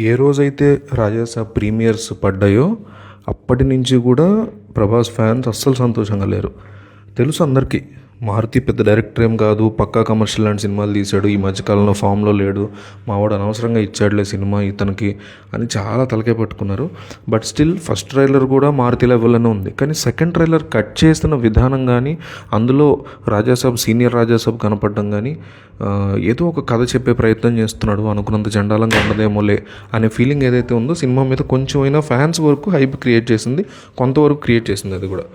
ఏ రోజైతే రాజాసాబ్ ప్రీమియర్స్ పడ్డాయో అప్పటి నుంచి కూడా ప్రభాస్ ఫ్యాన్స్ అస్సలు సంతోషంగా లేరు. తెలుసు అందరికీ మారుతి పెద్ద డైరెక్టర్ ఏం కాదు, పక్కా కమర్షియల్ లాంటి సినిమాలు తీశాడు, ఈ మధ్యకాలంలో ఫామ్లో లేడు, మావాడు అనవసరంగా ఇచ్చాడులే సినిమా ఇతనికి అని చాలా తలకే పట్టుకున్నారు. బట్ స్టిల్ ఫస్ట్ ట్రైలర్ కూడా మారుతి లెవెల్లోనే ఉంది. కానీ సెకండ్ ట్రైలర్ కట్ చేస్తున్న విధానం కానీ, అందులో రాజాసాబ్ సీనియర్ రాజాసాబ్ కనపడడం కానీ, ఏదో ఒక కథ చెప్పే ప్రయత్నం చేస్తున్నాడు, అనుకున్నంత చండాలంగా ఉండదేమోలే అనే ఫీలింగ్ ఏదైతే ఉందో సినిమా మీద కొంచెమైనా ఫ్యాన్స్ వరకు హైప్ క్రియేట్ చేసింది, కొంతవరకు క్రియేట్ చేసింది అది కూడా.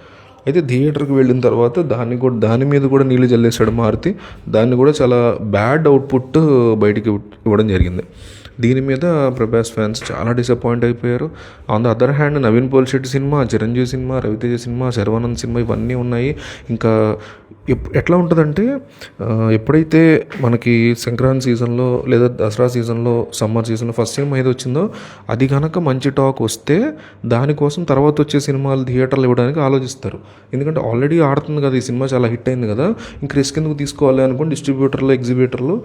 అయితే థియేటర్కి వెళ్ళిన తర్వాత దాని మీద కూడా నీళ్ళు జల్లేశాడు మారుతి. దాన్ని కూడా చాలా బ్యాడ్ అవుట్పుట్ బయటికి ఇవ్వడం జరిగింది. దీని మీద ప్రభాస్ ఫ్యాన్స్ చాలా డిసప్పాయింట్ అయిపోయారు. On the other hand Naveen Polishetty సినిమా, చిరంజీవి సినిమా, రవితేజ సినిమా, శర్వానంద్ సినిమా ఇవన్నీ ఉన్నాయి. ఇంకా ఎట్లా ఉంటుందంటే, ఎప్పుడైతే మనకి సంక్రాంతి సీజన్లో లేదా దసరా సీజన్లో సమ్మర్ సీజన్లో ఫస్ట్ సినిమా ఏది వచ్చిందో అది కనుక మంచి టాక్ వస్తే దానికోసం తర్వాత వచ్చే సినిమాలు థియేటర్లు ఇవ్వడానికి ఆలోచిస్తారు. ఎందుకంటే ఆల్రెడీ ఆడుతుంది కదా ఈ సినిమా, చాలా హిట్ అయింది కదా, ఇంక రిస్క్ ఎందుకు తీసుకోవాలి అనుకోండి డిస్ట్రిబ్యూటర్లు ఎగ్జిబ్యూటర్లు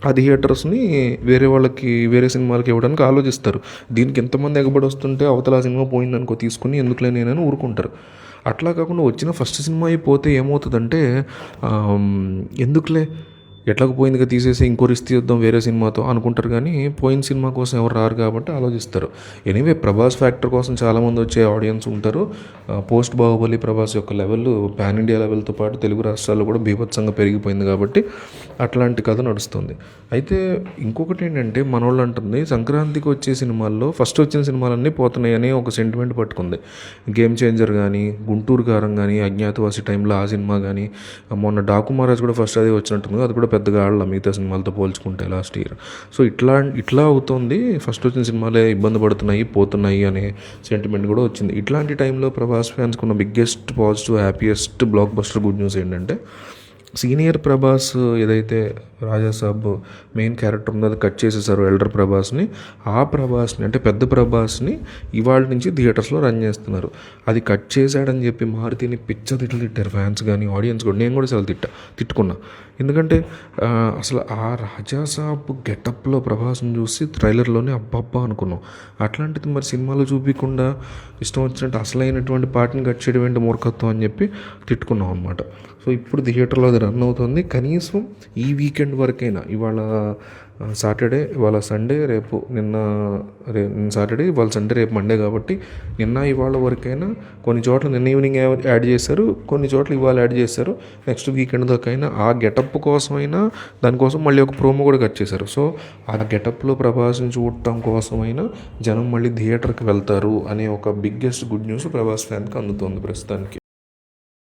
ఆ థియేటర్స్ని వేరే వాళ్ళకి వేరే సినిమాలకి ఇవ్వడానికి ఆలోచిస్తారు. దీనికి ఎంతమంది ఎగబడి వస్తుంటే అవతల సినిమా పోయిందనుకో తీసుకుని ఎందుకులే నేనని ఊరుకుంటారు. అట్లా కాకుండా వచ్చిన ఫస్ట్ సినిమా అయిపోతే ఏమవుతుందంటే, ఎందుకులే ఎట్లాగ పోయిందిగా తీసేసి ఇంకో రిస్క్ తీద్దాం వేరే సినిమాతో అనుకుంటారు. కానీ పోయిన సినిమా కోసం ఎవరు రారు కాబట్టి ఆలోచిస్తారు. ఎనీవే ప్రభాస్ ఫ్యాక్టర్ కోసం చాలామంది వచ్చే ఆడియన్స్ ఉంటారు. పోస్ట్ బాహుబలి ప్రభాస్ యొక్క లెవెల్ పాన్ ఇండియా లెవెల్తో పాటు తెలుగు రాష్ట్రాల్లో కూడా బీభత్సంగా పెరిగిపోయింది కాబట్టి అట్లాంటి కథ నడుస్తుంది. అయితే ఇంకొకటి ఏంటంటే, మనోళ్ళు అంటుంది సంక్రాంతికి వచ్చే సినిమాల్లో ఫస్ట్ వచ్చిన సినిమాలన్నీ పోతున్నాయి అనే ఒక సెంటిమెంట్ పట్టుకుంది. గేమ్ చేంజర్ కానీ, గుంటూరు కారం కానీ, అజ్ఞాతవాసి టైంలో ఆ సినిమా కానీ, మొన్న డాకు మహారాజ్ కూడా ఫస్ట్ అదే వచ్చినట్టుంది, అది కూడా పెద్దగా ఆడలా మిగతా సినిమాలతో పోల్చుకుంటే లాస్ట్ ఇయర్. సో ఇట్లా అవుతుంది, ఫస్ట్ వచ్చిన సినిమాలే ఇబ్బంది పడుతున్నాయి పోతున్నాయి అనే సెంటిమెంట్ కూడా వచ్చింది. ఇట్లాంటి టైంలో ప్రభాస్ ఫ్యాన్స్కి ఉన్న biggest positive happiest block buster good news ఏంటంటే, సీనియర్ ప్రభాస్ ఏదైతే రాజాసాబ్ మెయిన్ క్యారెక్టర్ ఉందో అది కట్ చేసేసారు ఎల్డర్ ప్రభాస్ని. ఆ ప్రభాస్ని అంటే పెద్ద ప్రభాస్ని ఇవాళ నుంచి థియేటర్స్లో రన్ చేస్తున్నారు. అది కట్ చేశాడని చెప్పి మారుతిని తిట్లు తిట్టారు ఫ్యాన్స్ కానీ ఆడియన్స్ కూడా. నేను కూడా చాలా తిట్టుకున్నా. ఎందుకంటే అసలు ఆ రాజాసాబ్ గెటప్లో ప్రభాస్ని చూసి ట్రైలర్లోనే అబ్బబ్బా అనుకున్నాం. అట్లాంటిది మరి సినిమాలో చూపించకుండా ఇష్టం వచ్చినట్టు అసలైనటువంటి పార్ట్ని కట్ చేయడం ఏంటి మూర్ఖత్వం అని చెప్పి తిట్టుకున్నాం అనమాట. సో ఇప్పుడు థియేటర్లో అది రన్ అవుతుంది. కనీసం ఈ వీకెండ్ వరకైనా, ఇవాళ సాటర్డే, ఇవాళ సండే, నిన్న సాటర్డే, ఇవాళ సండే, రేపు మండే కాబట్టి ఇవాళ వరకైనా కొన్ని చోట్ల నిన్న ఈవినింగ్ యాడ్ చేశారు, కొన్ని చోట్ల ఇవాళ యాడ్ చేశారు. నెక్స్ట్ వీకెండ్ దాకైనా ఆ గెటప్ కోసమైనా దానికోసం మళ్ళీ ఒక ప్రోమో కూడా కట్ చేశారు. సో ఆ గెటప్లో ప్రభాస్ని చూడటం కోసమైనా జనం మళ్ళీ థియేటర్కి వెళ్తారు అనే ఒక బిగ్గెస్ట్ గుడ్ న్యూస్ ప్రభాస్ ఫ్యాన్కి అందుతుంది ప్రస్తుతానికి.